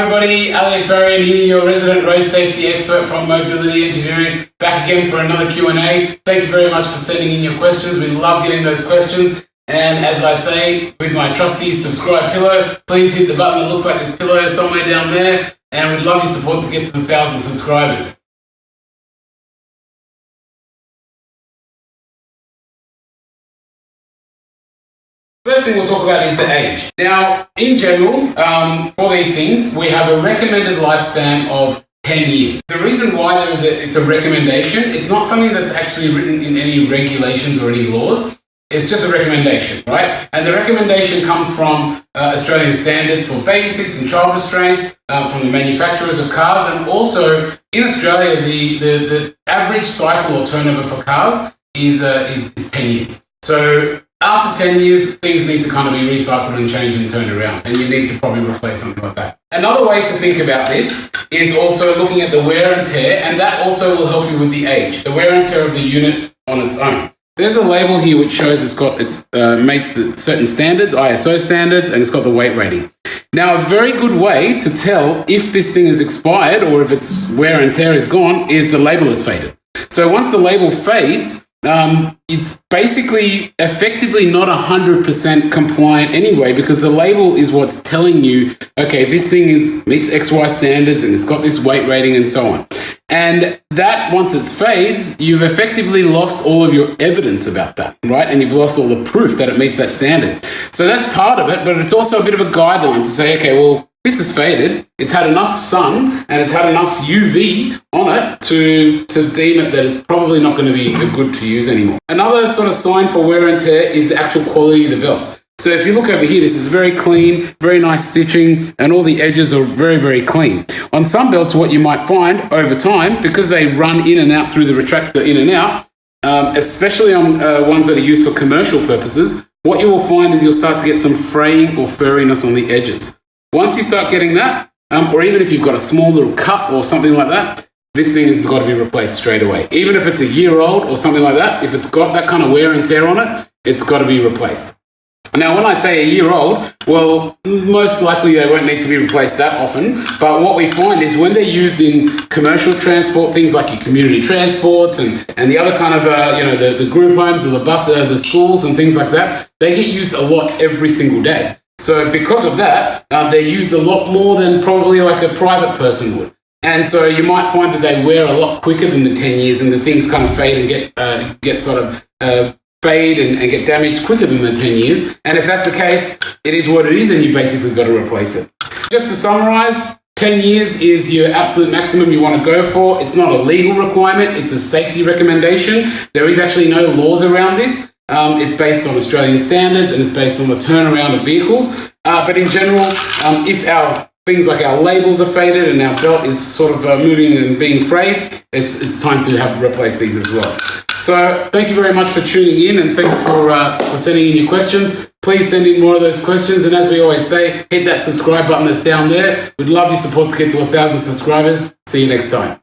everybody, Elliot Berrien here, your resident road safety expert from Mobility Engineering, back again for another Q&A. Thank you very much for sending in your questions. We love getting those questions. And as I say, with my trusty subscribe pillow, please hit the button that looks like this pillow somewhere down there. And we'd love your support to get to 1,000 subscribers. First thing we'll talk about is the age. Now, in general, for these things, we have a recommended lifespan of 10 years. The reason why it's a recommendation, it's not something that's actually written in any regulations or any laws. It's just a recommendation, right? And the recommendation comes from Australian standards for baby seats and child restraints, from the manufacturers of cars, and also in Australia, the average cycle or turnover for cars is 10 years. So after 10 years, things need to kind of be recycled and changed and turned around, and you need to probably replace something like that. Another way to think about this is also looking at the wear and tear, and that also will help you with the age, the wear and tear of the unit on its own. There's a label here which shows meets the certain standards, ISO standards, and it's got the weight rating. Now, a very good way to tell if this thing is expired or if its wear and tear is gone is the label is faded. So once the label fades, it's basically effectively not 100% compliant anyway, because the label is what's telling you, okay, this thing meets XY standards and it's got this weight rating and so on. And that, once it fades, you've effectively lost all of your evidence about that, right? And you've lost all the proof that it meets that standard. So that's part of it, but it's also a bit of a guideline to say, okay, well, this is faded, it's had enough sun, and it's had enough UV on it to deem it that it's probably not going to be good to use anymore. Another sort of sign for wear and tear is the actual quality of the belts. So if you look over here, this is very clean, very nice stitching, and all the edges are very, very clean. On some belts, what you might find over time, because they run in and out through the retractor in and out, especially on ones that are used for commercial purposes, what you will find is you'll start to get some fraying or furriness on the edges. Once you start getting that, or even if you've got a small little cut or something like that, this thing has got to be replaced straight away. Even if it's a year old or something like that, if it's got that kind of wear and tear on it, it's got to be replaced. Now, when I say a year old, well, most likely they won't need to be replaced that often. But what we find is when they're used in commercial transport, things like your community transports and the other kind of, the group homes or the schools and things like that, they get used a lot every single day. So because of that, they're used a lot more than probably like a private person would. And so you might find that they wear a lot quicker than the 10 years and the things kind of fade and get sort of fade and get damaged quicker than the 10 years. And if that's the case, it is what it is, and you basically got to replace it. Just to summarize, 10 years is your absolute maximum you want to go for. It's not a legal requirement. It's a safety recommendation. There is actually no laws around this. It's based on Australian standards and it's based on the turnaround of vehicles. But in general, if our things like our labels are faded and our belt is sort of moving and being frayed, it's time to replace these as well. So thank you very much for tuning in, and thanks for sending in your questions. Please send in more of those questions, and as we always say, hit that subscribe button that's down there. We'd love your support to get to 1,000 subscribers. See you next time.